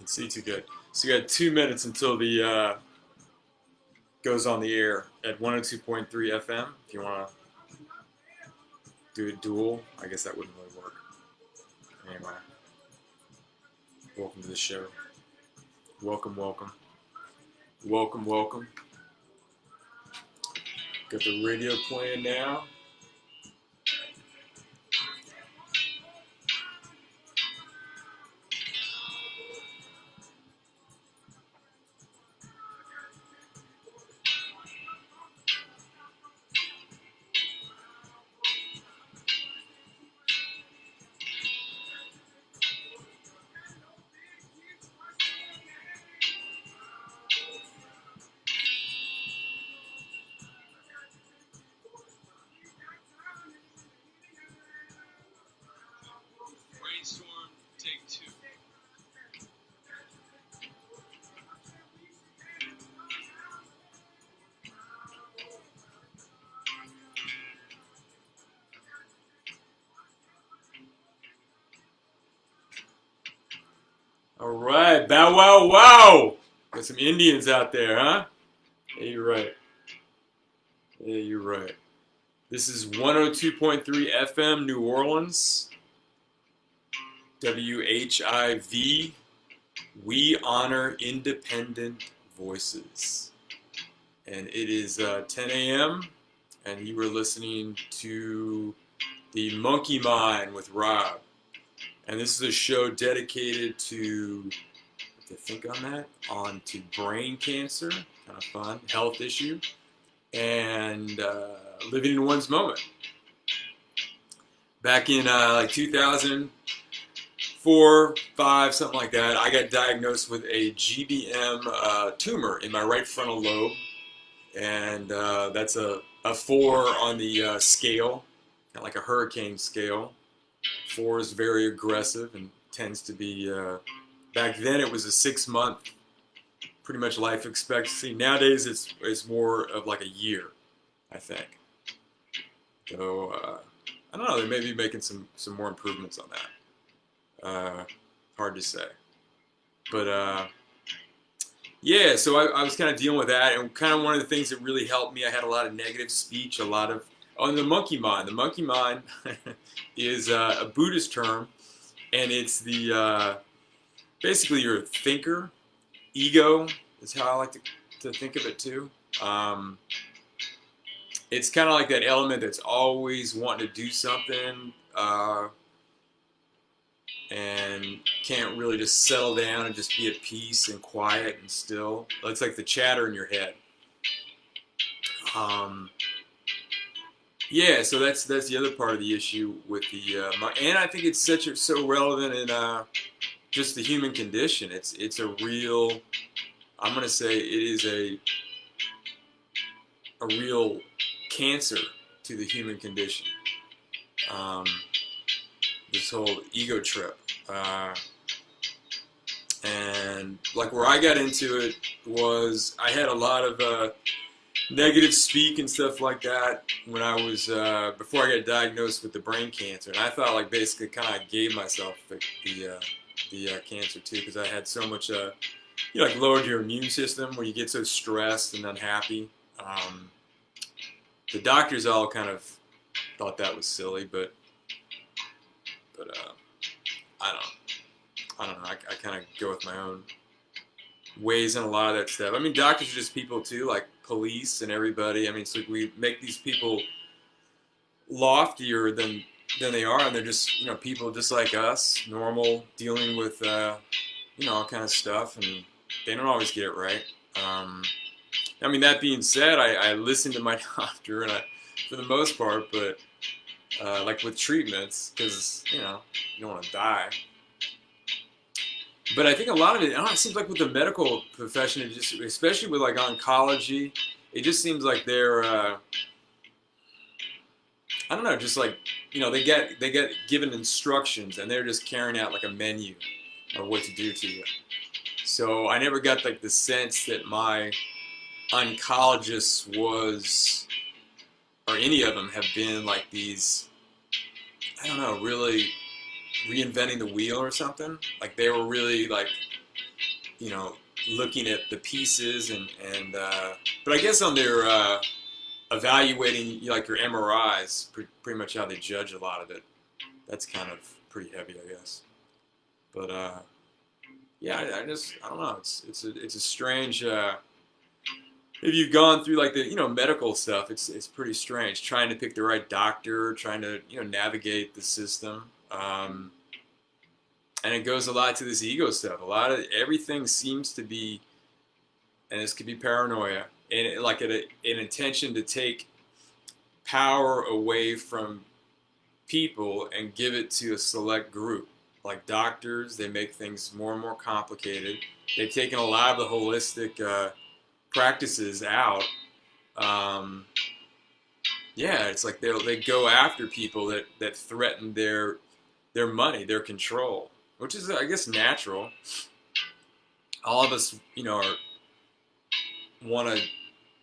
See too good. So you got 2 minutes until the goes on the air at 102.3 FM. If you want to do a dual, I guess that wouldn't really work. Anyway, welcome to the show. Welcome, welcome. Welcome, welcome. Got the radio playing now. Brainstorm, take two. All right, bow wow wow. Got some Indians out there, huh? Yeah, you're right. Yeah, you're right. This is 102.3 FM New Orleans. WHIV. We honor independent voices. And it is 10 a.m. and you were listening to the Monkey Mind with Rob. And this is a show dedicated to think on that, on to brain cancer, kind of fun, health issue, and living in one's moment. Back in like 2004, 5, something like that, I got diagnosed with a GBM tumor in my right frontal lobe, and that's a 4 on the scale, kind of like a hurricane scale. 4 is very aggressive and tends to be, back then it was a 6-month, pretty much life expectancy. Nowadays it's more of like a year, I think. So, I don't know, they may be making some more improvements on that. Hard to say. But, yeah, so I was kind of dealing with that, and kind of one of the things that really helped me, I had a lot of negative speech, on the monkey mind. The monkey mind is a Buddhist term, and it's the basically you're a thinker. Ego is how I like to think of it too. It's kind of like that element that's always wanting to do something and can't really just settle down and just be at peace and quiet and still. It's like the chatter in your head. Yeah, so that's the other part of the issue with the and I think it's so relevant in just the human condition. It's a real, I'm gonna say it is a real cancer to the human condition. This whole ego trip, and like where I got into it was I had a lot of negative speak and stuff like that when I was before I got diagnosed with the brain cancer, and I thought like basically kind of gave myself the cancer too, because I had so much like lowered your immune system where you get so stressed and unhappy. The doctors all kind of thought that was silly, but I don't know. I kind of go with my own ways in a lot of that stuff. I mean, doctors are just people too, like police and everybody. I mean, it's like we make these people loftier than they are, and they're just people just like us, normal, dealing with all kind of stuff, and they don't always get it right. I mean, that being said, I listen to my doctor, and for the most part, but like with treatments, because you don't want to die. But I think a lot of it, it seems like with the medical profession, it just, especially with like oncology, it just seems like they're, I don't know, just like, they get given instructions and they're just carrying out like a menu of what to do to you. So I never got like the sense that my oncologist or any of them have been like these, I don't know, really reinventing the wheel or something. Like they were really like you know, looking at the pieces and but I guess on their evaluating like your MRIs, pretty much how they judge a lot of it. That's kind of pretty heavy, I guess. But yeah, I don't know. It's a strange. If you've gone through like the medical stuff, it's pretty strange trying to pick the right doctor, trying to navigate the system. And it goes a lot to this ego stuff. A lot of everything seems to be, and this could be paranoia, and like an intention to take power away from people and give it to a select group. Like doctors, they make things more and more complicated. They've taken a lot of the holistic practices out. Um, yeah, it's like they go after people that threaten their money, their control, which is I guess natural. All of us, want to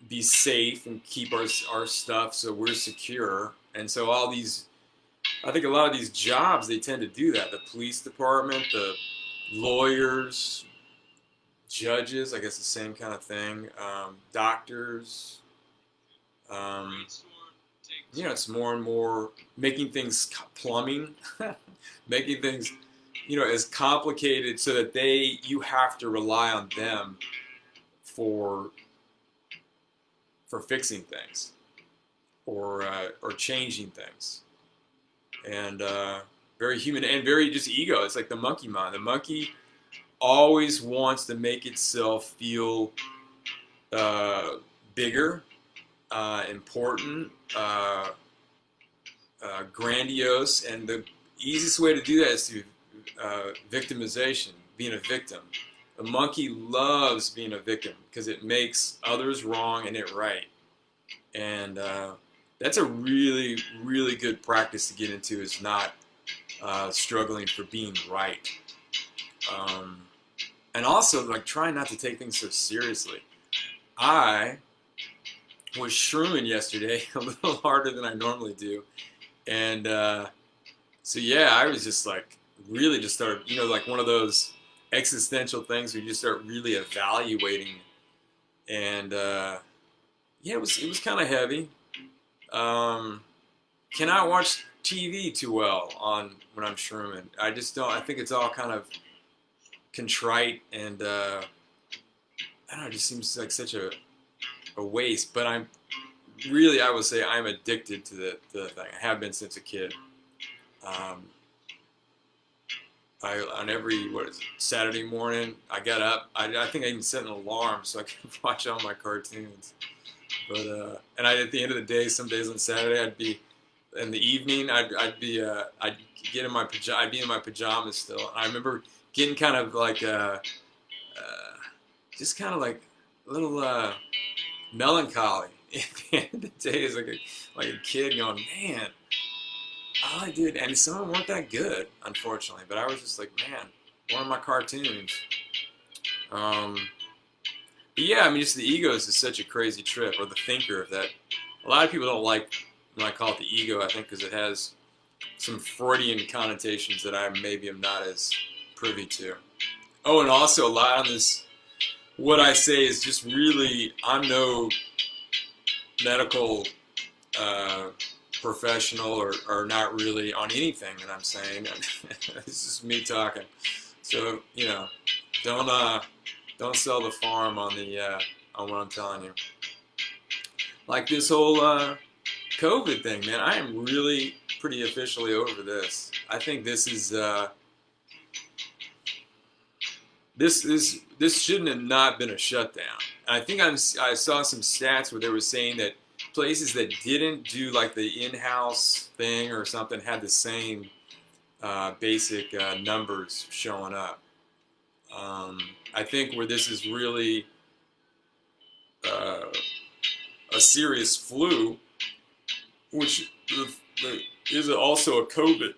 be safe and keep our stuff so we're secure. And so I think a lot of these jobs, they tend to do that. The police department, the lawyers, judges, I guess the same kind of thing. Doctors, um, it's more and more making things plumbing, making things, as complicated so that you have to rely on them for fixing things or changing things, and very human and very just ego. It's like the monkey mind. The monkey always wants to make itself feel bigger, important, grandiose, and the easiest way to do that is through victimization, being a victim. The monkey loves being a victim because it makes others wrong and it right. And that's a really, really good practice to get into, is not struggling for being right. And also, like, trying not to take things so seriously. I was shrooming yesterday a little harder than I normally do. And so, yeah, I was just like, really just started, like one of those existential things where you just start really evaluating. And yeah, it was kind of heavy. Cannot watch TV too well when I'm shrooming. I just don't. I think it's all kind of contrite and I don't know. It just seems like such a waste. But I would say I'm addicted to the thing. I have been since a kid. On every Saturday morning, I got up. I think I even set an alarm so I could watch all my cartoons. But at the end of the day, some days on Saturday, I'd be in the evening. I'd be I'd be in my pajamas still. I remember getting kind of like just kind of like a little melancholy at the end of the day as like a kid going, man, all I did, and some of them weren't that good, unfortunately. But I was just like, man, one of my cartoons. But yeah, I mean, just the ego is just such a crazy trip, or the thinker of that. A lot of people don't like when I call it the ego, I think, because it has some Freudian connotations that I maybe am not as privy to. Oh, and also a lot on this, what I say is just really, I'm no medical professional or not really on anything that I'm saying. This is me talking. So, don't sell the farm on on what I'm telling you. Like this whole COVID thing, man. I am really pretty officially over this. I think this is this shouldn't have not been a shutdown. And I think I saw some stats where they were saying that places that didn't do like the in-house thing or something had the same basic numbers showing up. I think where this is really a serious flu, which is also a COVID.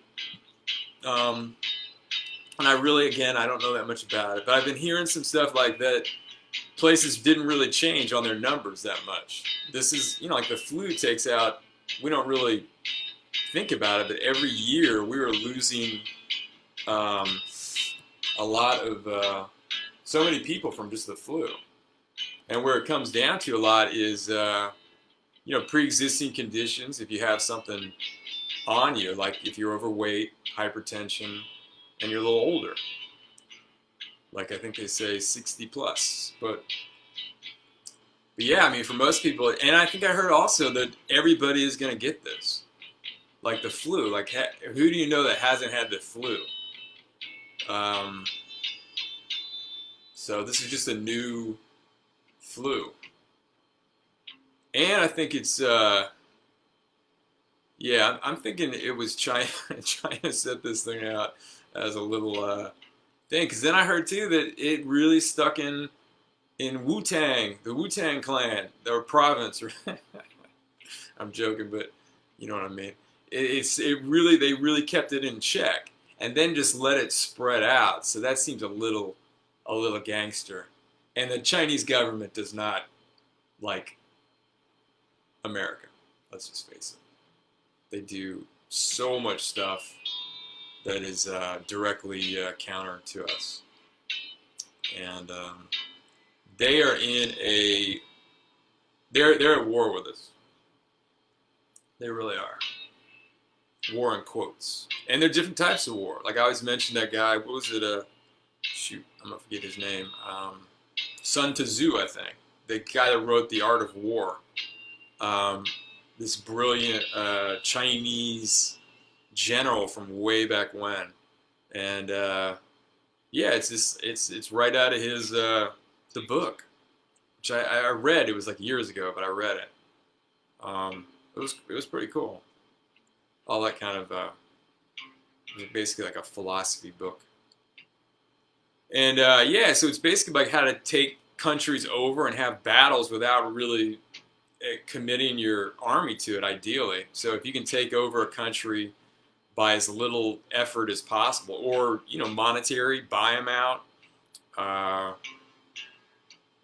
And I really, again, I don't know that much about it, but I've been hearing some stuff like that. Places didn't really change on their numbers that much. This is, like the flu takes out, we don't really think about it, but every year we were losing a lot of so many people from just the flu. And where it comes down to a lot is, pre-existing conditions. If you have something on you, like if you're overweight, hypertension, and you're a little older, like I think they say 60 plus. But yeah, I mean, for most people, and I think I heard also that everybody is going to get this, like the flu. Like, who do you know that hasn't had the flu? Um, so this is just a new flu, and I think it's, yeah, I'm thinking it was China. China set this thing out as a little thing, because then I heard too that it really stuck in Wu-Tang, the Wu-Tang clan, their province. I'm joking, but you know what I mean. They really kept it in check, and then just let it spread out. So that seems a little gangster. And the Chinese government does not like America. Let's just face it. They do so much stuff that is directly counter to us, and they are in a they're at war with us. They really are. War in quotes. And there are different types of war. Like I always mention that guy, what was it? Shoot, I'm going to forget his name. Sun Tzu, I think. The guy that wrote The Art of War. This brilliant Chinese general from way back when. And yeah, it's right out of his the book, which I read. It was like years ago, but I read it. It was pretty cool. All that kind of it was basically like a philosophy book. And yeah, so it's basically like how to take countries over and have battles without really committing your army to it. Ideally, so if you can take over a country by as little effort as possible, or monetary, buy them out.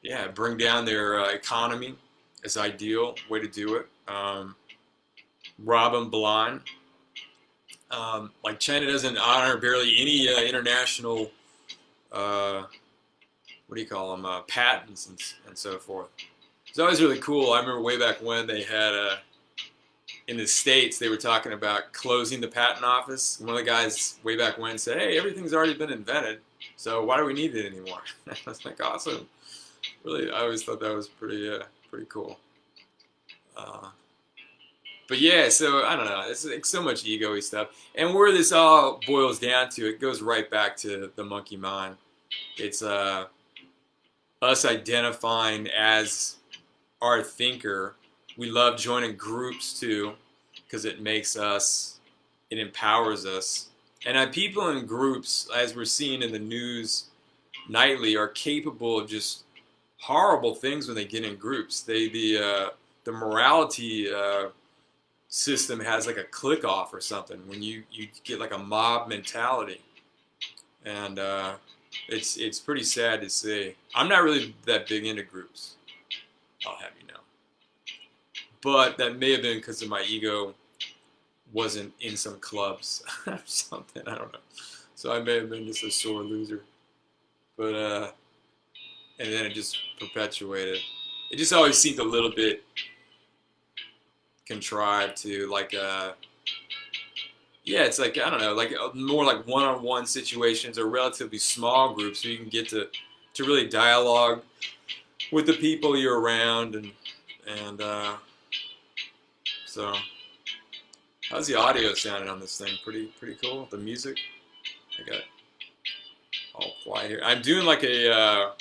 Yeah, bring down their economy is ideal way to do it. Rob them blind. Like China doesn't honor barely any international, what do you call them, patents and so forth. It's always really cool. I remember way back when they had, in the States, they were talking about closing the patent office. One of the guys way back when said, hey, everything's already been invented, so why do we need it anymore? I was like, awesome. Really, I always thought that was pretty cool. But yeah, so I don't know. It's like so much ego-y stuff. And where this all boils down to, it goes right back to the monkey mind. It's us identifying as our thinker. We love joining groups too, because it empowers us. And people in groups, as we're seeing in the news nightly, are capable of just horrible things when they get in groups. The morality system has like a click off or something when you get like a mob mentality, and it's pretty sad to see. I'm not really that big into groups, I'll have you know, but that may have been because of my ego wasn't in some clubs or something. I don't know, so I may have been just a sore loser, but and then it just perpetuated. It just always seemed a little bit contrived to, like, yeah, it's like, I don't know, like more like one-on-one situations or relatively small groups so you can get to really dialogue with the people you're around, and so how's the audio sounding on this thing? Pretty cool. The music, I got all quiet here. I'm doing like a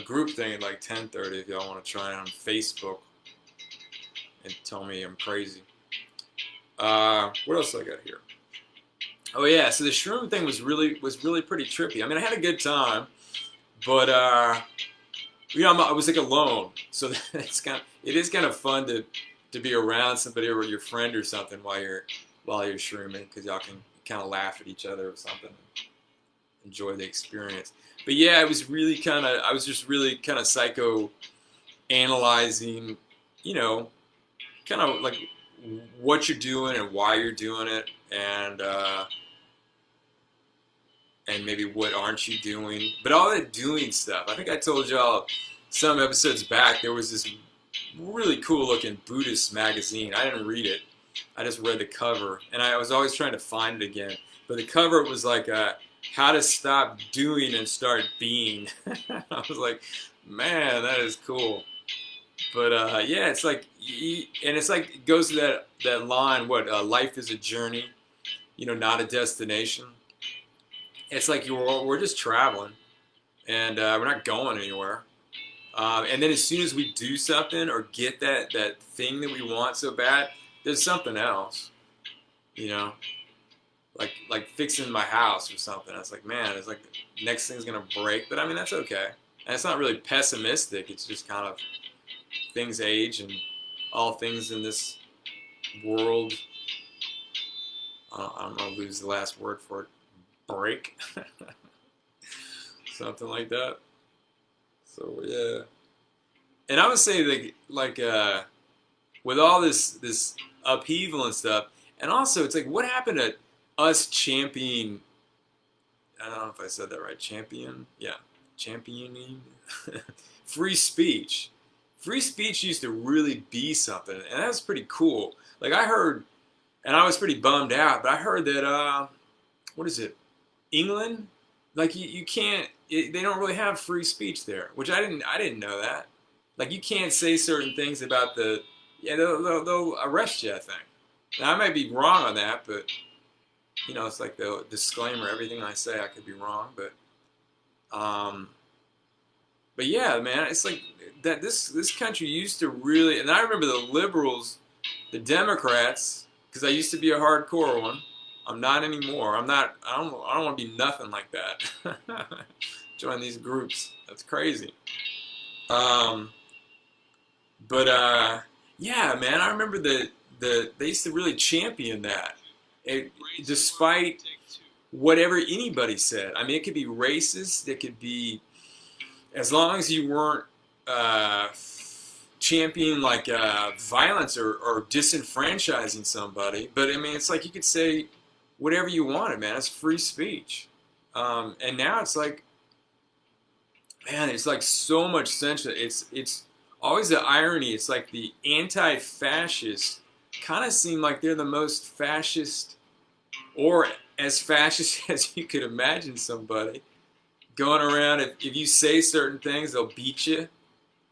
group thing at like 10:30 if y'all want to try it on Facebook and tell me I'm crazy. What else do I got here? Oh yeah, so the shroom thing was really pretty trippy. I mean, I had a good time, but I was like alone, so it is kind of fun to be around somebody or your friend or something while you're shrooming, because y'all can kind of laugh at each other or something, and enjoy the experience. But yeah, I was just really kind of psycho analyzing, kind of like what you're doing and why you're doing it, and and maybe what aren't you doing. But all that doing stuff, I think I told y'all some episodes back, there was this really cool looking Buddhist magazine. I didn't read it. I just read the cover, and I was always trying to find it again. But the cover was like, how to stop doing and start being. I was like, man, that is cool. But yeah, it's like, and it's like, it goes to that line, what, life is a journey, not a destination. It's like we're just traveling, and we're not going anywhere. And then as soon as we do something or get that thing that we want so bad, there's something else, you know, like fixing my house or something. I was like, man, it's like the next thing's gonna break, but I mean that's okay. And it's not really pessimistic. It's just kind of things age and all things in this world. I'm gonna lose the last word for it. Break, something like that. So yeah, and I would say with all this upheaval and stuff, and also it's like what happened to us championing? I don't know if I said that right. Championing free speech. Free speech used to really be something, and that's pretty cool. Like I heard, and I was pretty bummed out, but I heard that what is it? England, like you can't. They don't really have free speech there, which I didn't know that. Like you can't say certain things about they'll arrest you. I think. Now I might be wrong on that, but it's like the disclaimer. Everything I say, I could be wrong, but yeah, man, it's like that. This country used to really, and I remember the liberals, the Democrats, because I used to be a hardcore one. I'm not anymore. I'm not. I don't want to be nothing like that. Join these groups. That's crazy. But yeah, man, I remember they used to really champion that, despite whatever anybody said. I mean, it could be racist. It could be, as long as you weren't championing like violence or disenfranchising somebody. But I mean, it's like you could say whatever you wanted, man. It's free speech. And now it's like, man, it's like so much sense. It's always the irony. It's like the anti-fascists kind of seem like they're the most fascist, or as fascist as you could imagine somebody. Going around, if you say certain things, they'll beat you.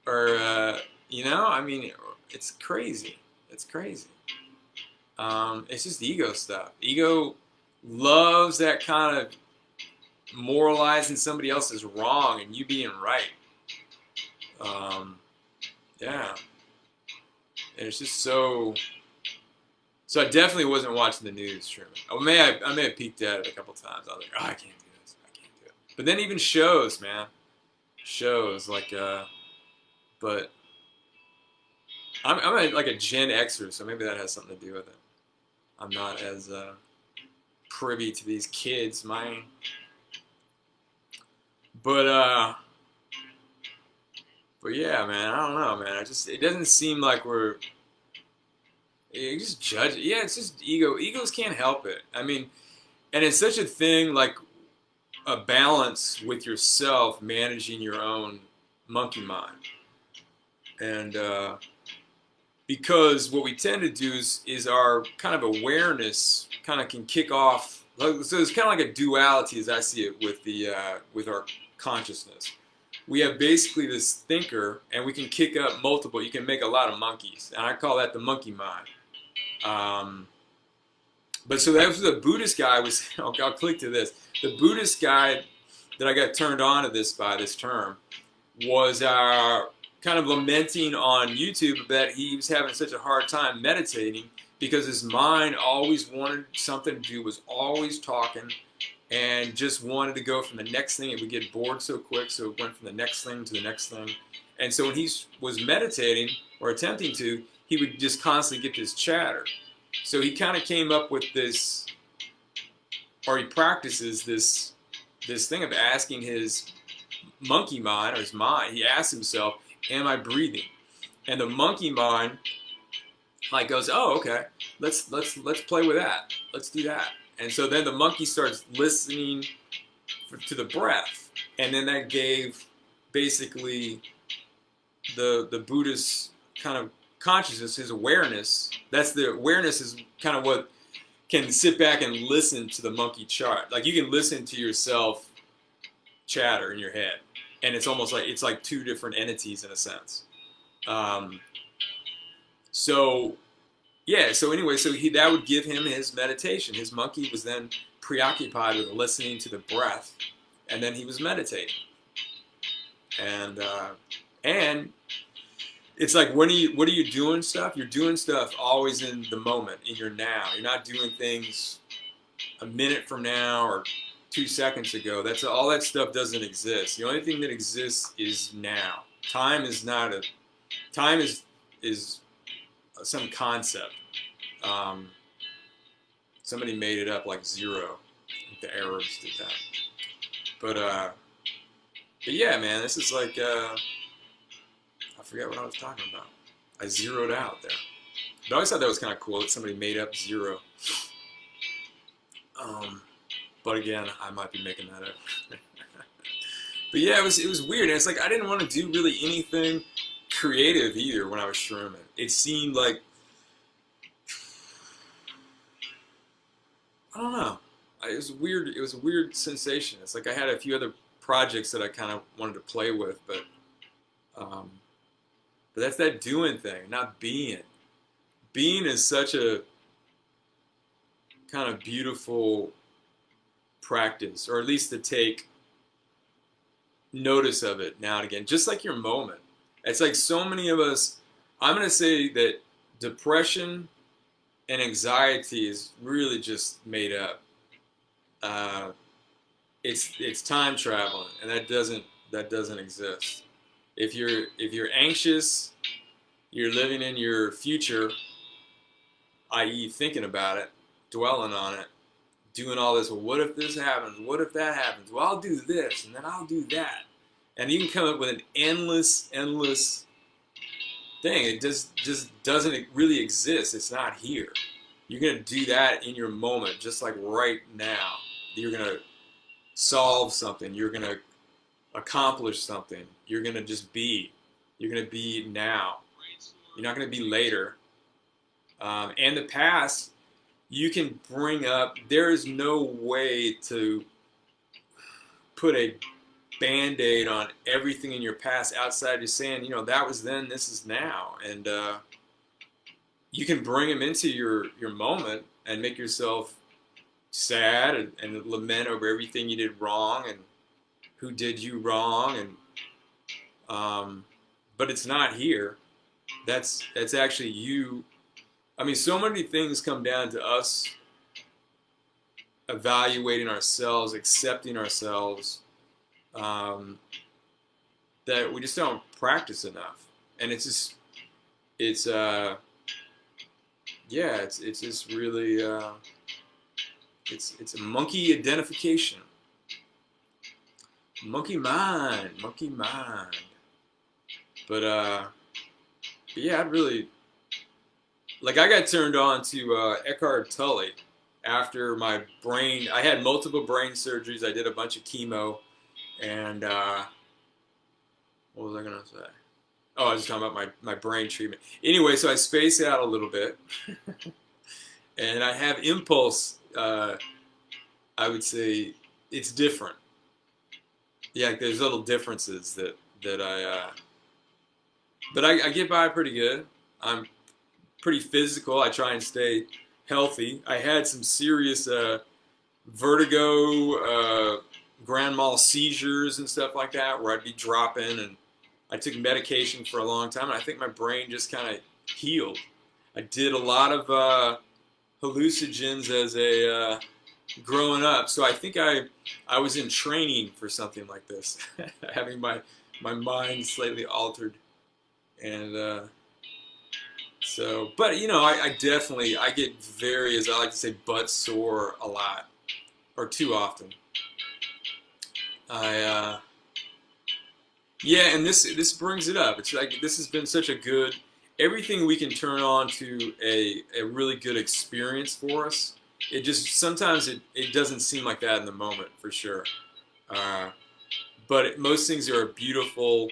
Or, I mean, it's crazy. It's crazy. It's just ego stuff. Ego loves that kind of moralizing somebody else is wrong and you being right. Yeah. And it's just so I definitely wasn't watching the news, Truman. I may have peeked at it a couple times. I was like, oh, I can't do this. I can't do it. But then even shows, man. Shows like, but I'm like a Gen Xer, so maybe that has something to do with it. I'm not as privy to these kids, man. But yeah, man, I don't know, man. It doesn't seem like you just judge it. Yeah, it's just ego. Egos can't help it. I mean, and it's such a thing like a balance with yourself, managing your own monkey mind. And because what we tend to do is our kind of awareness kind of can kick off. So it's kind of like a duality as I see it with our consciousness. We have basically this thinker, and we can kick up multiple. You can make a lot of monkeys, and I call that the monkey mind. But so that was the Buddhist guy was. I'll click to this. The Buddhist guy that I got turned on to this term was kind of lamenting on YouTube that he was having such a hard time meditating because his mind always wanted something to do, was always talking, and just wanted to go from the next thing. It would get bored so quick, so it went from the next thing to the next thing. And so when he was meditating or attempting to, he would just constantly get this chatter. So he kind of came up with this, or he practices this thing of asking his monkey mind or his mind. He asks himself, "Am I breathing?" And the monkey mind like goes, "Oh, okay. Let's play with that. Let's do that." And so then the monkey starts listening to the breath, and then that gave basically the Buddhist kind of consciousness, his awareness. That's the awareness is kind of what can sit back and listen to the monkey chart. Like you can listen to yourself chatter in your head, and it's almost like it's like two different entities in a sense. Um, so yeah, so anyway, so that would give him his meditation. His monkey was then preoccupied with listening to the breath, and then he was meditating. And it's like what are you doing stuff? You're doing stuff always in the moment, in your now. You're not doing things a minute from now or 2 seconds ago. That's all that stuff doesn't exist. The only thing that exists is now. Time is not a time is some concept. Somebody made it up like zero. The Arabs did that. But yeah, man, this is like I forget what I was talking about. I zeroed out there. But I always thought that was kind of cool that somebody made up zero. But again, I might be making that up. But yeah, it was weird. And it's like I didn't want to do really anything creative either when I was shrooming. It seemed like I don't know. It was weird. It was a weird sensation. It's like I had a few other projects that I kind of wanted to play with, but that's that doing thing, not being. Being is such a kind of beautiful practice, or at least to take notice of it now and again, just like your moment. It's like so many of us, I'm going to say that depression and anxiety is really just made up. It's time traveling, and that doesn't exist. If you're anxious, you're living in your future, i.e., thinking about it, dwelling on it, doing all this. Well, what if this happens? What if that happens? Well, I'll do this, and then I'll do that, and you can come up with an endless thing. It just doesn't really exist. It's not here. You're gonna do that in your moment, just like right now. You're gonna solve something. You're gonna accomplish something. You're gonna just be. You're gonna be now. You're not gonna be later. And the past, you can bring up. There is no way to put a Band-Aid on everything in your past outside just saying, that was then, this is now. And you can bring them into your moment and make yourself sad and lament over everything you did wrong and who did you wrong. And but it's not here. That's actually you. I mean, so many things come down to us evaluating ourselves, accepting ourselves, that we just don't practice enough. And it's just really it's a monkey identification, monkey mind. But yeah, I'd really like. I got turned on to Eckhart Tolle after my brain. I had multiple brain surgeries. I did a bunch of chemo, and what was I gonna say? Oh, I was talking about my brain treatment. Anyway, so I space out a little bit, and I have impulse. I would say it's different. Yeah, there's little differences that but I get by pretty good. I'm pretty physical. I try and stay healthy. I had some serious vertigo, grand mal seizures and stuff like that, where I'd be dropping, and I took medication for a long time, and I think my brain just kind of healed. I did a lot of hallucinogens as a growing up, so I think I was in training for something like this, having my mind slightly altered, and so. But I definitely get very, as I like to say, butt sore a lot, or too often. Yeah, and this brings it up. It's like this has been such a good. Everything we can turn on to a really good experience for us. It just sometimes it doesn't seem like that in the moment, for sure. Uh, but most things are a beautiful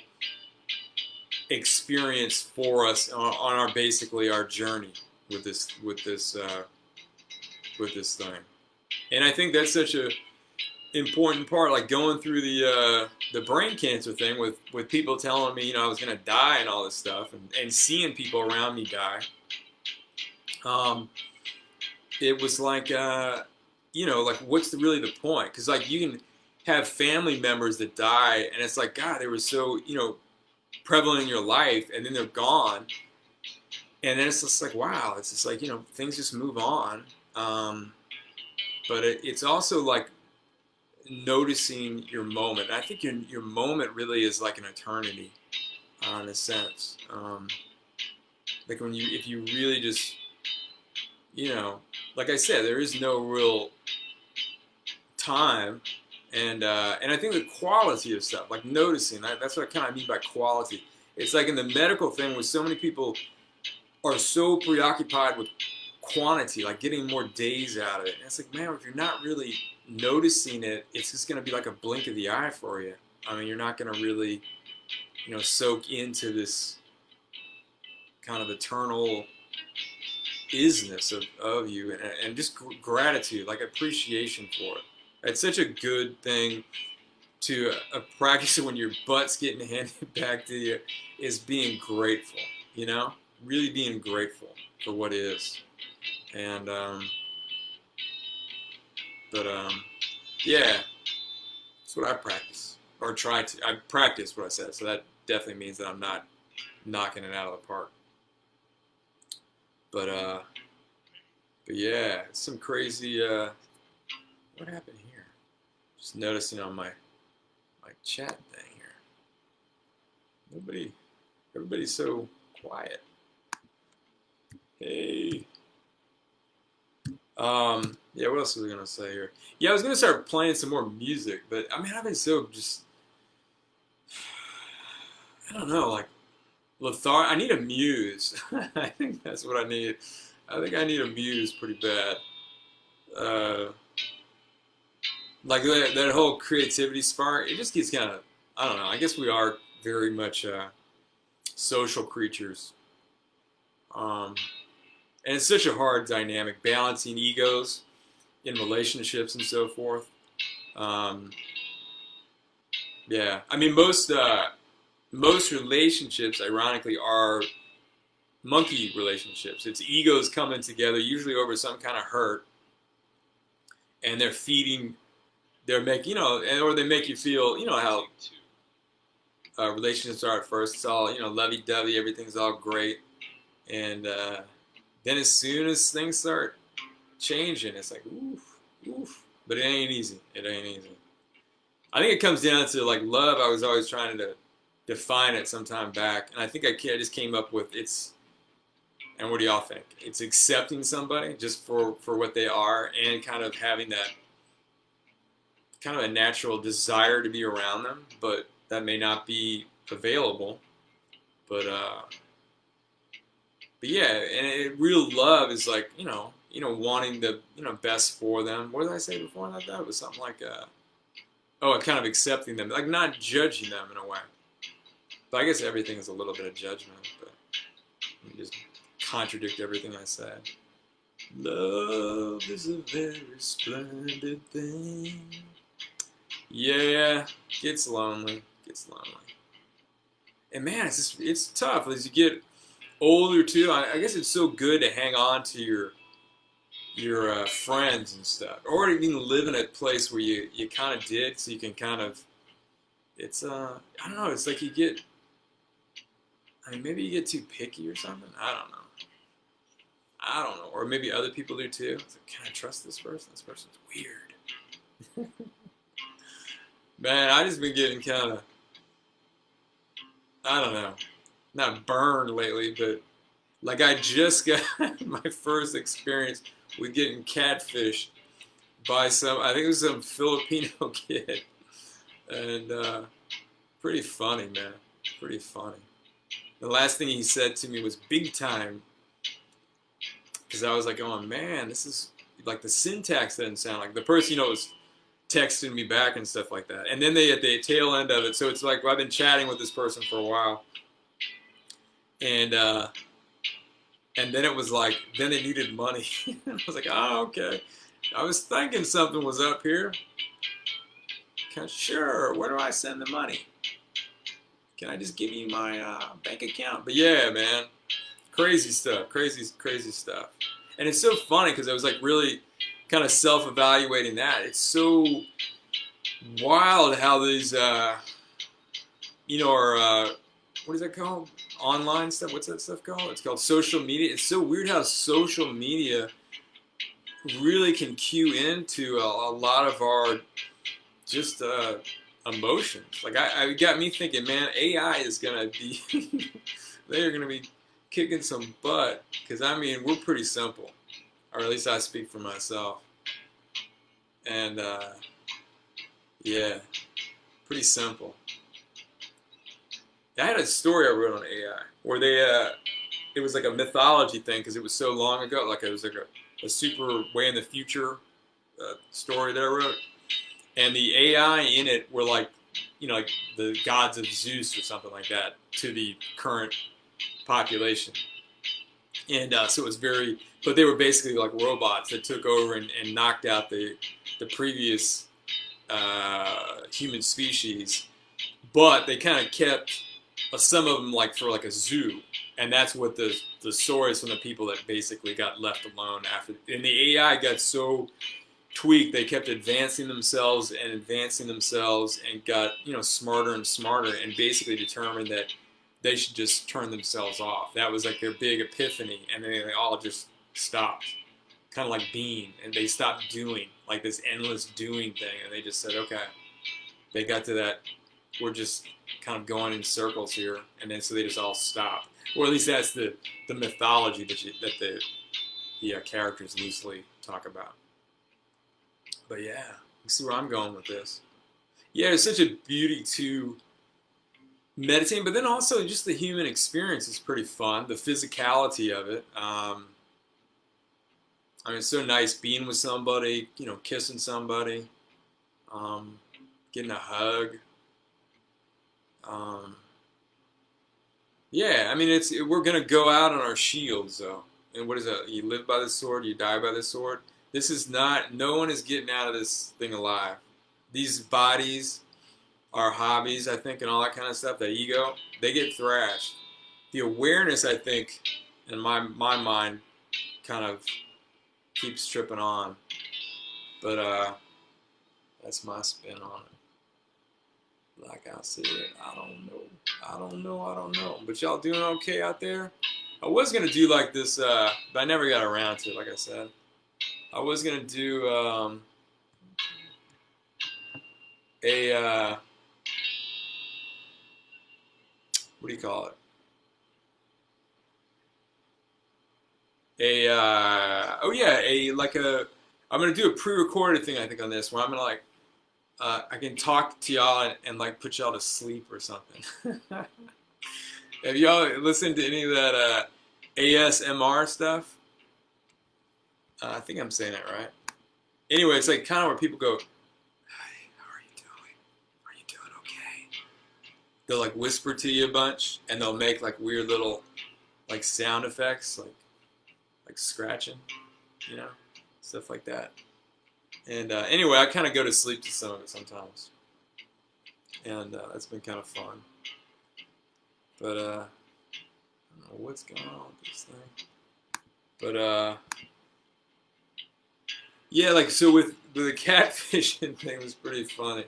experience for us on our basically our journey with this thing. And I think that's such a important part, like going through the brain cancer thing with people telling me, I was gonna die and all this stuff, and seeing people around me die. It was like, like what's really the point? Because like you can have family members that die, and it's like, God, they were so prevalent in your life, and then they're gone, and then it's just like, wow, it's just like things just move on. But it's also like noticing your moment. I think your moment really is like an eternity, in a sense. Like if you really just, like I said, there is no real time, and I think the quality of stuff, like noticing. That's what I kind of mean by quality. It's like in the medical thing, where so many people are so preoccupied with quantity, like getting more days out of it. And it's like, man, if you're not really noticing it, it's just going to be like a blink of the eye for you. I mean, you're not going to really, soak into this kind of eternal isness of you, and just gratitude, like appreciation for it. It's such a good thing to practice when your butt's getting handed back to you, is being grateful, really being grateful for what is. And, yeah, that's what I practice, or try to. I practice what I said, so that definitely means that I'm not knocking it out of the park. But, uh, but yeah, it's some crazy, what happened here? Just noticing on my chat thing here. Everybody's so quiet. Hey. Yeah, what else was I gonna say here? Yeah, I was gonna start playing some more music, but I mean, I've been so just, I don't know, like I need a muse. I think that's what I need. I think I need a muse pretty bad. Uh, like that whole creativity spark, it just gets kind of, I don't know. I guess we are very much social creatures. Um, and it's such a hard dynamic, balancing egos in relationships and so forth. Um, yeah, I mean most relationships, ironically, are monkey relationships. It's egos coming together, usually over some kind of hurt, and they're making, or they make you feel, how relationships are at first. It's all, lovey-dovey, everything's all great, and then as soon as things start changing, it's like, oof, oof. But it ain't easy. It ain't easy. I think it comes down to like love. I was always trying to define it some time back, and I think I just came up with it's. And what do y'all think? It's accepting somebody just for what they are, and kind of having that kind of a natural desire to be around them, but that may not be available. But yeah, and real love is like wanting the best for them. What did I say before that? It was something like kind of accepting them, like not judging them in a way. But I guess everything is a little bit of judgment. But let me just contradict everything I said. Love is a very splendid thing. Yeah, gets lonely. And man, it's tough as you get older too. I guess it's so good to hang on to your friends and stuff, or even live in a place where you kind of did, so you can kind of. It's I don't know. It's like you get. I mean, maybe you get too picky or something. I don't know. Or maybe other people do too. It's like, can I trust this person? This person's weird. Man, I just been getting kind of. I don't know. Not burned lately, but like I just got my first experience with getting catfished by I think it was some Filipino kid, and pretty funny, man, pretty funny. The last thing he said to me was "big time," because I was like, "Oh man, this is like the syntax doesn't sound like the person was texting me back and stuff like that. And then they at the tail end of it, so it's like well, I've been chatting with this person for a while, and then it was like then they needed money. I was like, oh okay. I was thinking something was up here. Sure, where do I send the money? Can I just give you my bank account? But yeah, man, crazy stuff, crazy stuff. And it's so funny because I was like really kind of self-evaluating that. It's so wild how these, are, what is that called? Online stuff? What's that stuff called? It's called social media. It's so weird how social media really can cue into a lot of our just emotions. Like I got me thinking, man, AI is gonna be, they're gonna be kicking some butt. Because I mean, we're pretty simple, or at least I speak for myself. And yeah, pretty simple. I had a story I wrote on AI where it was like a mythology thing because it was so long ago. Like it was like a super way in the future story that I wrote, and the AI in it were like, like the gods of Zeus or something like that to the current population. And so it was but they were basically like robots that took over and knocked out the previous human species. But they kind of kept some of them like for like a zoo, and that's what the story is from the people that basically got left alone after. And the AI got so tweaked, they kept advancing themselves and got smarter and smarter, and basically determined that they should just turn themselves off. That was like their big epiphany, and then they all just stopped, kind of like Bean, and they stopped doing like this endless doing thing, and they just said, okay, they got to that, we're just kind of going in circles here, and then so they just all stopped, or at least that's the mythology that the characters loosely talk about. But yeah, you see where I'm going with this. Yeah, it's such a beauty to meditating, but then also just the human experience is pretty fun. The physicality of it. I mean, it's so nice being with somebody, kissing somebody, getting a hug. Yeah, I mean, we're gonna go out on our shields, though. And what is that? You live by the sword, you die by the sword. This is not. No one is getting out of this thing alive. These bodies, our hobbies, I think, and all that kind of stuff, the ego, they get thrashed. The awareness, I think, in my mind, kind of keeps tripping on. But that's my spin on it. Like I said, I don't know. But y'all doing okay out there? I was gonna do like this, but I never got around to it. Like I said, I was gonna do a what do you call it? I'm gonna do a pre-recorded thing I think on this where I'm gonna like I can talk to y'all and like put y'all to sleep or something. Have y'all listened to any of that ASMR stuff? I think I'm saying it right. Anyway, it's like kind of where people go, "Hey, how are you doing? Are you doing okay?" They'll like whisper to you a bunch, and they'll make like weird little like sound effects, like scratching, stuff like that. And anyway, I kind of go to sleep to some of it sometimes, and that's been kind of fun. But I don't know what's going on with this thing. But yeah, like so with the catfishing thing was pretty funny.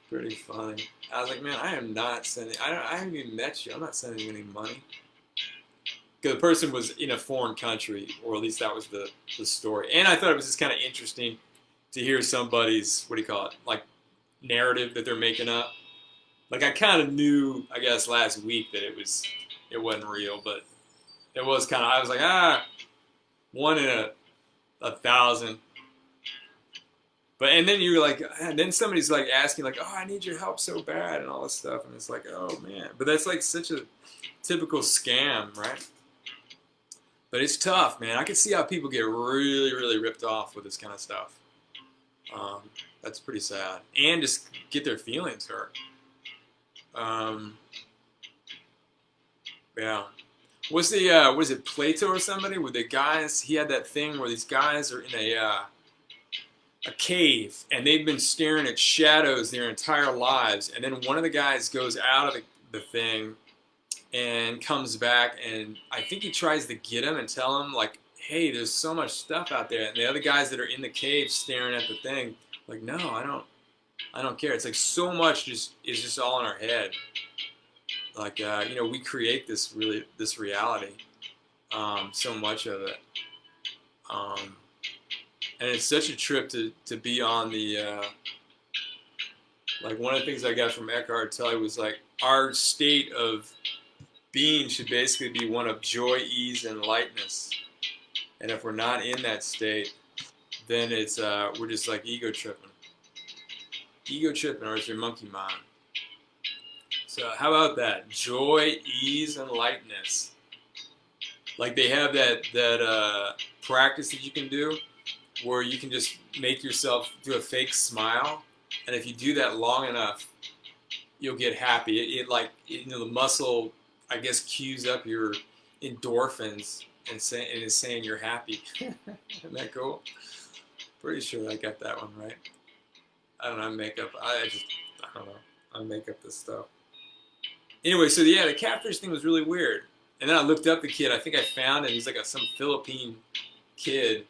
Pretty funny. I was like, man, I am not sending. I haven't even met you. I'm not sending you any money. Because the person was in a foreign country, or at least that was the story. And I thought it was just kind of interesting to hear somebody's, what do you call it, like narrative that they're making up. Like I kind of knew, I guess, last week that it wasn't real, but it was kind of, I was like, one in a 1,000. But, and then you're like, and then somebody's like asking like, oh, I need your help so bad and all this stuff. And it's like, oh man, but that's like such a typical scam, right? But it's tough, man. I can see how people get really, really ripped off with this kind of stuff. Um, that's pretty sad. And just get their feelings hurt. Um, yeah. Was it Plato or somebody? Where the guys, he had that thing where these guys are in a cave and they've been staring at shadows their entire lives, and then one of the guys goes out of the thing and comes back, and I think he tries to get him and tell him like, hey, there's so much stuff out there, and the other guys that are in the cave staring at the thing like, no, I don't care. It's like so much just is just all in our head. Like we create this reality, so much of it, um, and it's such a trip to be on the like one of the things I got from Eckhart Tolle was like our state of being should basically be one of joy, ease, and lightness. And if we're not in that state, then it's we're just like ego tripping, or it's your monkey mind. So how about that? Joy, ease, and lightness. Like they have that practice that you can do where you can just make yourself do a fake smile, and if you do that long enough, you'll get happy. The muscle, I guess, cues up your endorphins and is saying you're happy. Isn't that cool? Pretty sure I got that one right. I don't know. I don't know. I make up this stuff. Anyway, so yeah, the catfish thing was really weird. And then I looked up the kid. I think I found him. He's like some Philippine kid,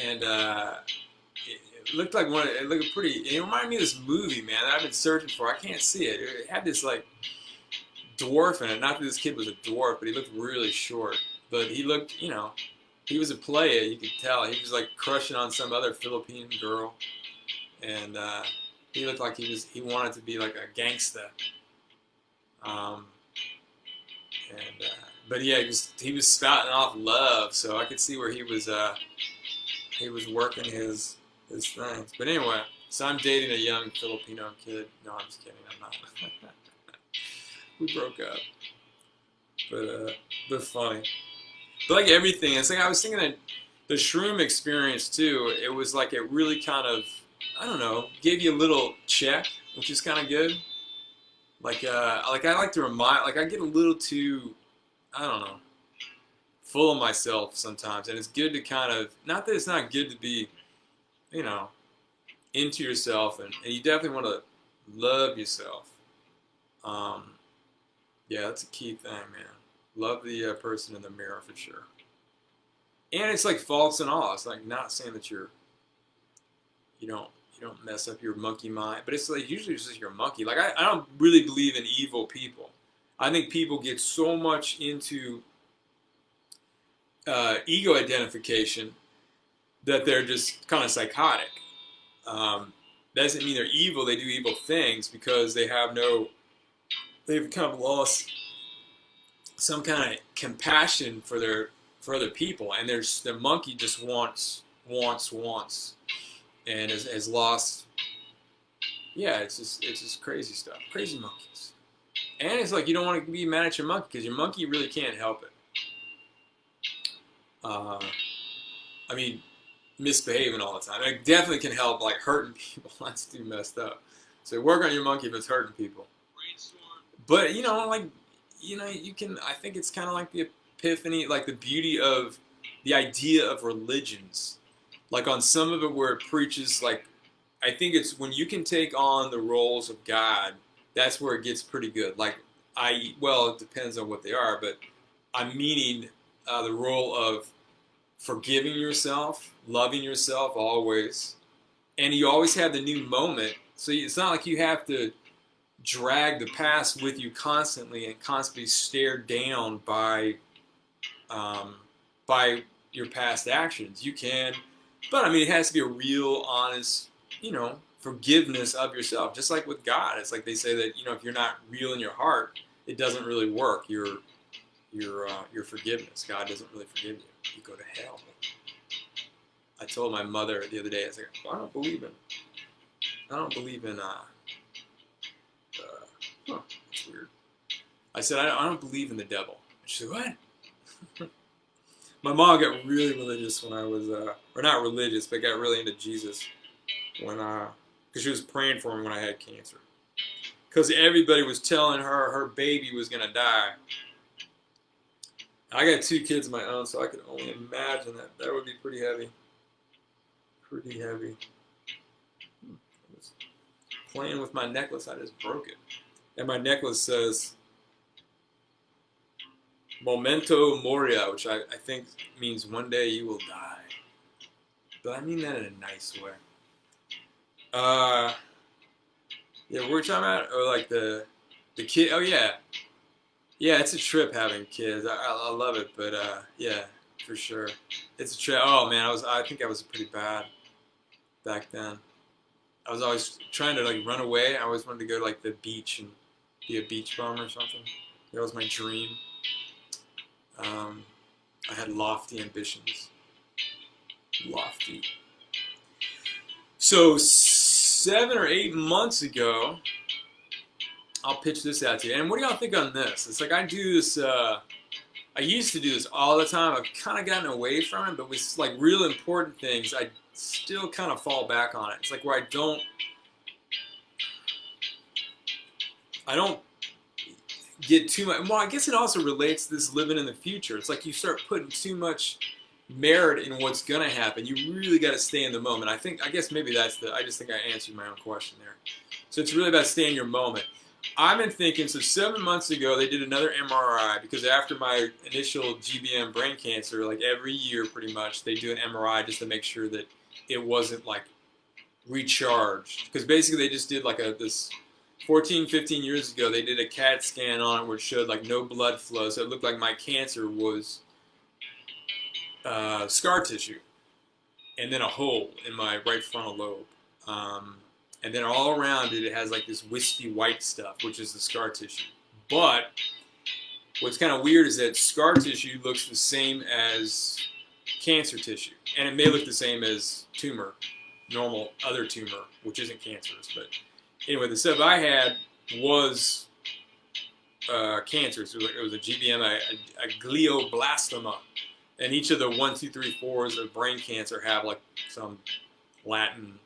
and it looked like one. It looked pretty. It reminded me of this movie, man, that I've been searching for. I can't see it. It had this like dwarf in it. Not that this kid was a dwarf, but he looked really short. But he looked, he was a player. You could tell he was like crushing on some other Philippine girl, and he looked like he wanted to be like a gangsta. Um, and but yeah, he was spouting off love, so I could see where he was working his things. But anyway, so I'm dating a young Filipino kid. No, I'm just kidding. I'm not. We broke up, but funny. But like everything, it's like I was thinking that the shroom experience too. It was like it really kind of, I don't know, gave you a little check, which is kind of good. Like I like to remind, like I get a little too, I don't know, full of myself sometimes, and it's good to kind of, not that it's not good to be, you know, into yourself, and you definitely want to love yourself. Um, yeah, that's a key thing, man. Love the person in the mirror for sure. And it's like faults and all. It's like not saying that you don't mess up your monkey mind, but it's like usually it's just your monkey. Like I don't really believe in evil people. I think people get so much into ego identification that they're just kind of psychotic. Doesn't mean they're evil. They do evil things because they've kind of lost some kind of compassion for other people, and their monkey just wants, and has lost. Yeah, it's just crazy stuff, crazy monkeys, and it's like you don't want to be mad at your monkey because your monkey really can't help it. Uh, I mean, misbehaving all the time. It definitely can help like hurting people. That's too messed up. So work on your monkey if it's hurting people. Brainstorm. But you can. I think it's kind of like the epiphany, like the beauty of the idea of religions. Like on some of it where it preaches, like I think it's when you can take on the roles of God. That's where it gets pretty good. Like well, it depends on what they are, but I'm meaning the role of forgiving yourself, loving yourself always, and you always have the new moment. So it's not like you have to drag the past with you constantly and constantly stare down um, by your past actions. You can, but I mean, it has to be a real, honest, forgiveness of yourself. Just like with God, it's like they say that if you're not real in your heart, it doesn't really work. Your forgiveness, God doesn't really forgive you. You go to hell. I told my mother the other day, I was like, I don't believe in it's weird. I said, I don't believe in the devil. And she said, what? My mom got really religious when I was, or not religious, but got really into Jesus when, because she was praying for me when I had cancer. Because everybody was telling her her baby was gonna die. I got two kids of my own, so I could only imagine that that would be pretty heavy. Pretty heavy. I was playing with my necklace, I just broke it. And my necklace says Memento Moria, which I think means one day you will die. But I mean that in a nice way. Uh, yeah, we're talking about, or like the kid. Oh yeah, yeah, it's a trip having kids. I love it, but yeah, for sure, it's a trip. Oh man, I think I was pretty bad back then. I was always trying to like run away. I always wanted to go to like the beach and be a beach bum or something. That was my dream. Um, I had lofty ambitions. Lofty. So 7 or 8 months ago, I'll pitch this out to you. And what do y'all think on this? It's like I do this. I used to do this all the time. I've kind of gotten away from it, but with like real important things, I still kind of fall back on it. It's like where I don't get too much. Well, I guess it also relates to this living in the future. It's like you start putting too much merit in what's gonna happen. You really got to stay in the moment. I guess maybe that's the. I just think I answered my own question there. So it's really about staying in your moment. I've been thinking, so 7 months ago, they did another MRI because after my initial GBM brain cancer, like every year pretty much, they do an MRI just to make sure that it wasn't like recharged. Because basically they just did like this 14, 15 years ago, they did a CAT scan on it where it showed like no blood flow. So it looked like my cancer was scar tissue and then a hole in my right frontal lobe. And then all around it, it has like this wispy white stuff, which is the scar tissue. But what's kind of weird is that scar tissue looks the same as cancer tissue. And it may look the same as tumor, normal other tumor, which isn't cancerous. But anyway, the stuff I had was cancerous. It was a GBM, a glioblastoma. And each of the 1, 2, 3, 4s of brain cancer have like some Latin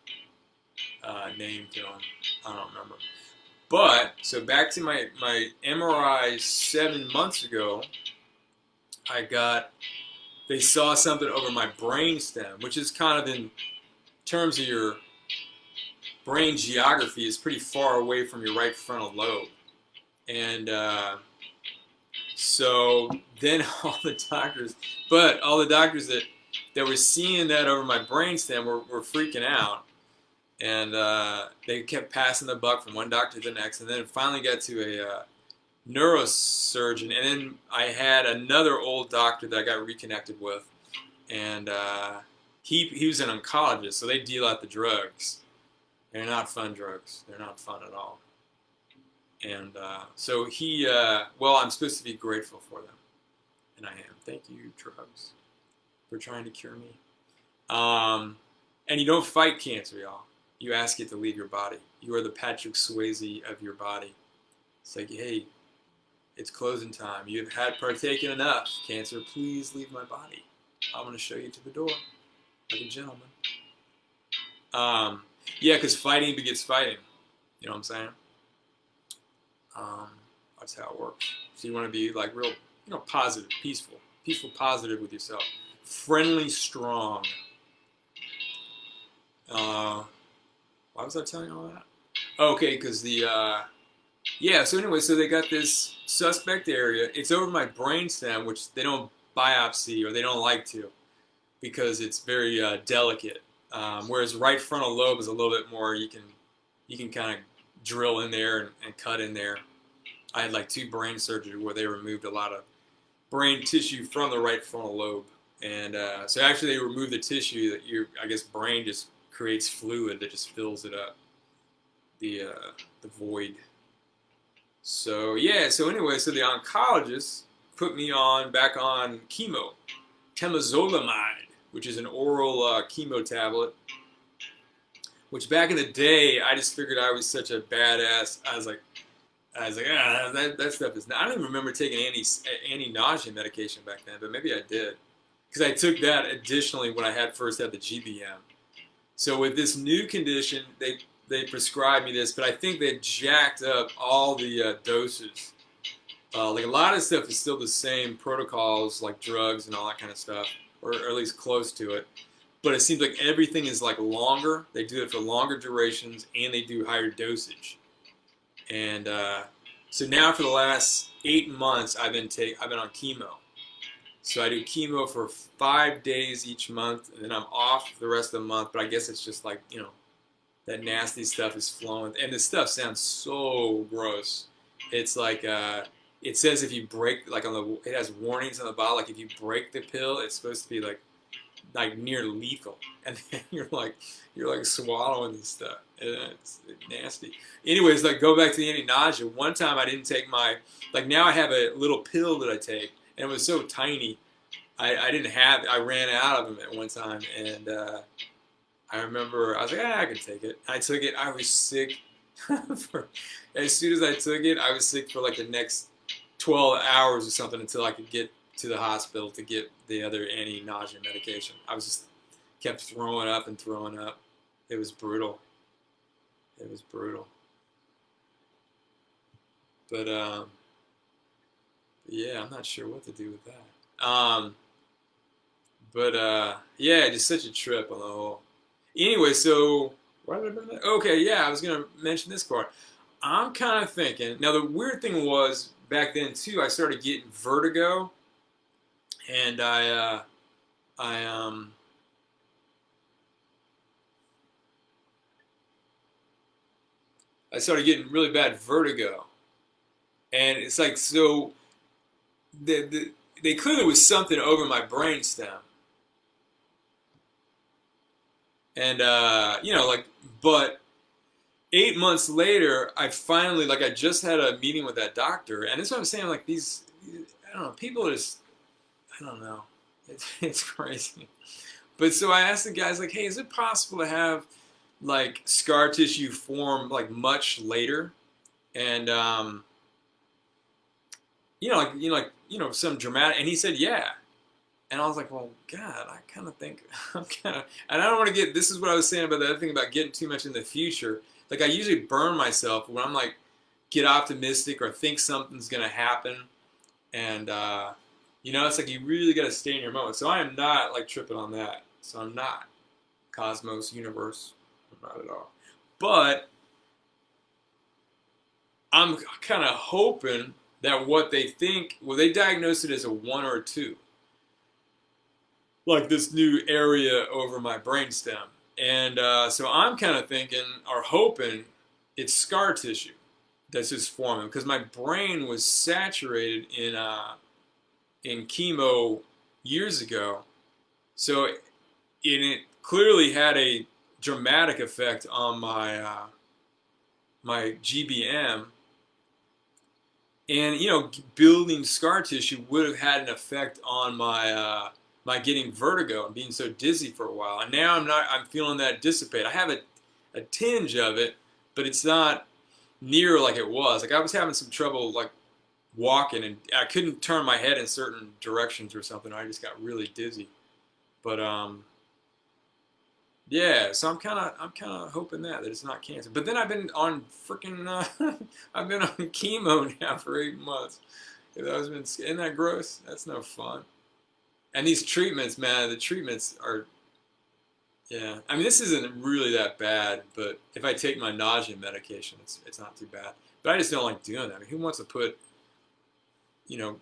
name to them. I don't remember. But, so back to my MRI 7 months ago, they saw something over my brain stem, which is kind of in terms of your brain geography, is pretty far away from your right frontal lobe. And so then all the doctors that were seeing that over my brainstem were freaking out, and they kept passing the buck from one doctor to the next, and then it finally got to a neurosurgeon, and then I had another old doctor that I got reconnected with, and he was an oncologist, so they deal out the drugs. They're not fun drugs. They're not fun at all. And so I'm supposed to be grateful for them. And I am. Thank you, drugs, for trying to cure me. And you don't fight cancer, y'all. You ask it to leave your body. You are the Patrick Swayze of your body. It's like, hey, it's closing time. You have had partaken enough. Cancer, please leave my body. I'm going to show you to the door like a gentleman. Yeah, because fighting begets fighting. You know what I'm saying? That's how it works. So you want to be like real, positive, peaceful, positive with yourself, friendly, strong. Why was I telling you all that? Okay, because so anyway, so they got this suspect area. It's over my brainstem, which they don't biopsy or they don't like to because it's very delicate. Whereas right frontal lobe is a little bit more, you can kind of drill in there and cut in there. I had like 2 brain surgeries where they removed a lot of brain tissue from the right frontal lobe. And so actually they removed the tissue that I guess brain just creates fluid that just fills it up, the void. So yeah, so anyway, so the oncologist put me back on chemo, temozolomide, which is an oral chemo tablet. Which back in the day, I just figured I was such a badass. I was like, that stuff is. I don't even remember taking anti-nausea medication back then, but maybe I did. because I took that additionally when I first had the GBM. So with this new condition, they prescribed me this, but I think they jacked up all the doses. Like a lot of stuff is still the same protocols, like drugs and all that kind of stuff, or at least close to it. But it seems like everything is like longer. They do it for longer durations, and they do higher dosage. And so now for the last 8 months, I've been on chemo. So I do chemo for 5 days each month, and then I'm off the rest of the month. But I guess it's just like, that nasty stuff is flowing, and the stuff sounds so gross. It's like it says if you break, like it has warnings on the bottle, like if you break the pill, it's supposed to be like near lethal, and then you're like swallowing this stuff. It's nasty. Anyways, like go back to the anti-nausea. One time I didn't take now I have a little pill that I take, and it was so tiny. I didn't have. I ran out of them at one time, and I remember I was like, I can take it. I took it. I was sick. As soon as I took it, I was sick for like the next 12 hours or something until I could get to the hospital to get the other anti-nausea medication. I was just kept throwing up and throwing up. It was brutal. It was brutal. But yeah, I'm not sure what to do with that. Yeah, just such a trip on the whole. Anyway, so why did I bring that? Okay, yeah, I was gonna mention this part. I'm kind of thinking. Now, the weird thing was back then too. I started getting vertigo, and I I started getting really bad vertigo, and it's like so. They clearly was something over my brainstem, and but 8 months later, I finally I just had a meeting with that doctor, and that's what I'm saying. Like I don't know, people are just I don't know, it's crazy. But so I asked the guys like, hey, is it possible to have like scar tissue form like much later, and some dramatic? And he said, yeah. And I was like, well, God, I kind of think I'm kind of, and I don't want to get. This is what I was saying about the other thing about getting too much in the future. Like I usually burn myself when I'm like get optimistic or think something's gonna happen, and it's like you really got to stay in your moment. So I am not like tripping on that. So I'm not cosmos universe, I'm not at all. But I'm kind of hoping that what they think, well, they diagnose it as a 1 or 2, like this new area over my brainstem. And so I'm kind of thinking or hoping it's scar tissue that's just forming because my brain was saturated in chemo years ago. So it clearly had a dramatic effect on my GBM. And building scar tissue would have had an effect on my getting vertigo and being so dizzy for a while. And now I'm feeling that dissipate. I have a tinge of it, but it's not near like it was. Like I was having some trouble like walking, and I couldn't turn my head in certain directions or something. I just got really dizzy. But yeah, so I'm kind of hoping that it's not cancer. But then I've been on freaking I've been on chemo now for 8 months. Isn't that gross? That's no fun. And these treatments, man, the treatments are, yeah. I mean, this isn't really that bad, but if I take my nausea medication, it's not too bad. But I just don't like doing that. I mean, who wants to put, you know,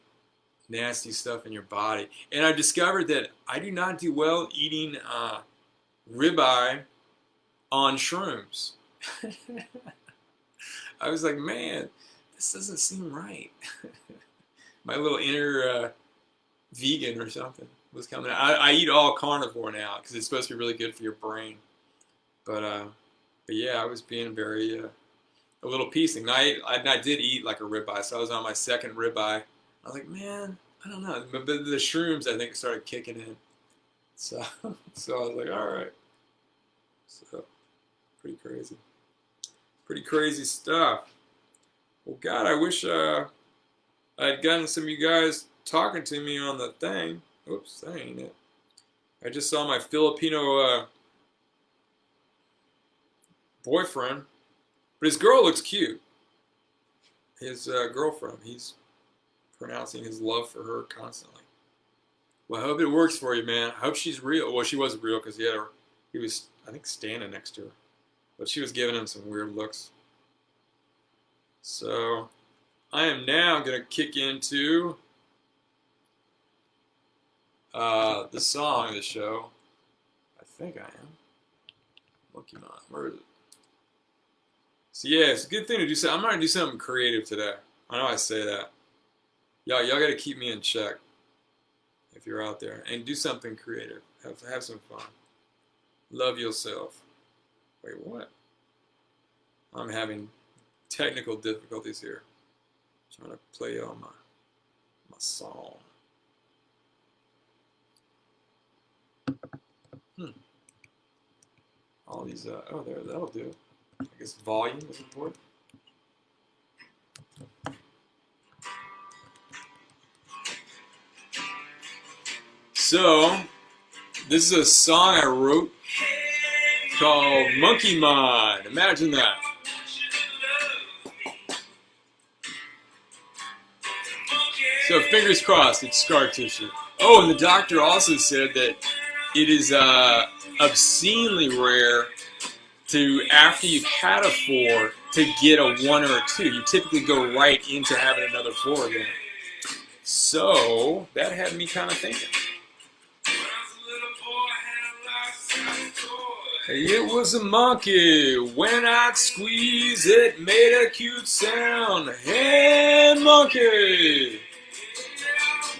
nasty stuff in your body? And I've discovered that I do not do well eating ribeye on shrooms. I was like, man, this doesn't seem right. My little inner vegan or something was coming out. I eat all carnivore now because it's supposed to be really good for your brain. But yeah, I was being very a little piecing. I did eat like a ribeye, so I was on my second ribeye. I was like, man, I don't know. But the shrooms, I think, started kicking in. So so I was like, all right. So pretty crazy. Pretty crazy stuff. Well, God, I wish I had gotten some of you guys talking to me on the thing. Oops, that ain't it. I just saw my Filipino boyfriend, but his girl looks cute. His girlfriend, he's pronouncing his love for her constantly. Well, I hope it works for you, man. I hope she's real. Well, she wasn't real because he was, I think, standing next to her. But she was giving him some weird looks. So, I am now going to kick into the song of the show. I think I am. Monkey Mind. Where is it? So, yeah, it's a good thing to do something. I'm going to do something creative today. I know I say that. Y'all got to keep me in check if you're out there. And do something creative. Have some fun. Love yourself. Wait, what? I'm having technical difficulties here. Trying to play on my song. All these, oh, there, that'll do. I guess volume is important. So, this is a song I wrote called Monkey Mind. Imagine that. So, fingers crossed, it's scar tissue. Oh, and the doctor also said that it is obscenely rare to, after you've had a 4, to get a 1 or a 2. You typically go right into having another 4 again. So, that had me kind of thinking. It was a monkey. When I'd squeeze, it made a cute sound. Hey, monkey,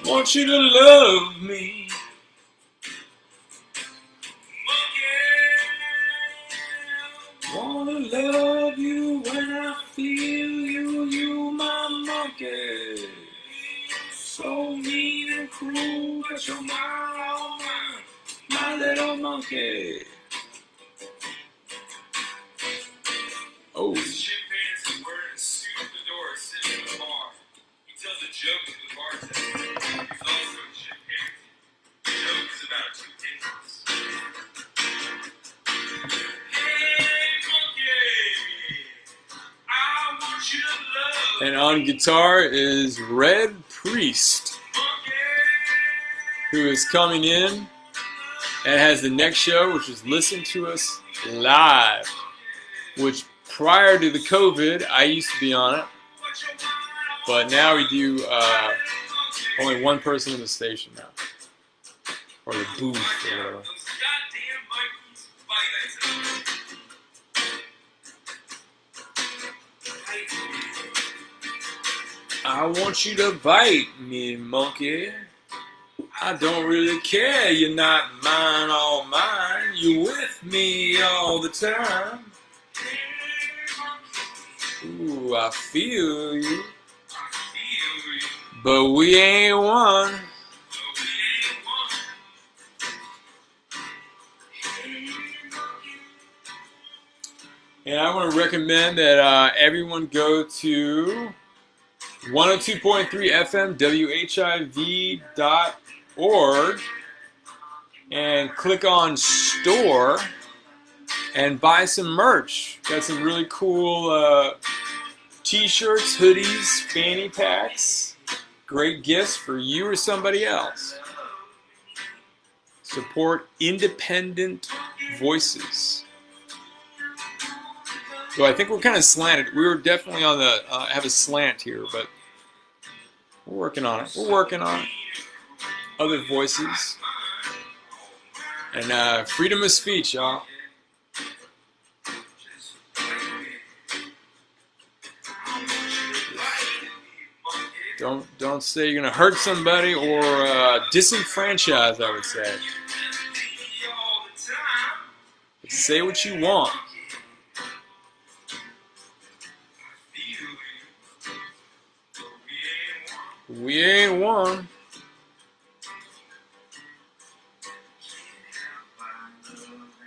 want you to love me. Wanna love you when I feel you, you my monkey. So mean and cruel, but you're my little monkey. Oh. Chimpanzee wearing a suit at the door, sitting in the bar. He tells a joke to the bartender. He's also a chimpanzee. The joke is about two penguins. Hey, monkey, I want you to love. And on guitar is Red Priest, who is coming in and has the next show, which is Listen to Us Live, which prior to the COVID, I used to be on it, but now we do only one person in the station now, or the booth, or whatever. I want you to bite me, monkey. I don't really care, you're not mine, all mine. You're with me all the time. Ooh, I feel you, but we ain't one. And I want to recommend that everyone go to 102.3 FM WHIV.org and click on store and buy some merch. Got some really cool t-shirts, hoodies, fanny packs. Great gifts for you or somebody else. Support independent voices. So I think we're kind of slanted. We were definitely on the have a slant here, but we're working on it. We're working on it. Other voices and freedom of speech, y'all. Don't say you're gonna hurt somebody or disenfranchise, I would say. But say what you want. We ain't one.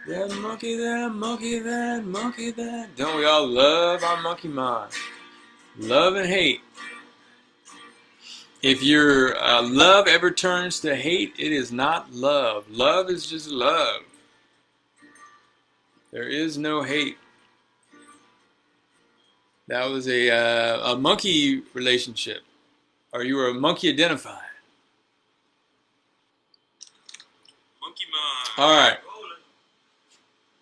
That monkey, that monkey, that monkey, that. Don't we all love our monkey mind? Love and hate. If your love ever turns to hate, it is not love. Love is just love. There is no hate. That was a monkey relationship, or you were a monkey identified. Monkey mind. All right.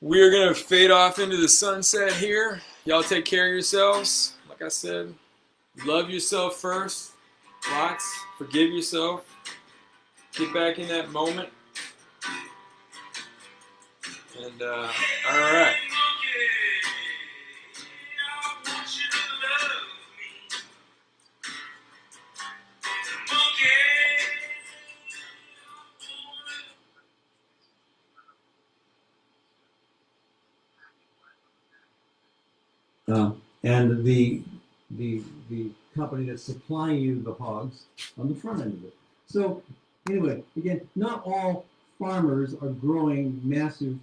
We're going to fade off into the sunset here. Y'all take care of yourselves. Like I said, love yourself first. Lots. Forgive yourself. Get back in that moment. And, all right. And the company that's supplying you the hogs on the front end of it. So anyway, again, not all farmers are growing massive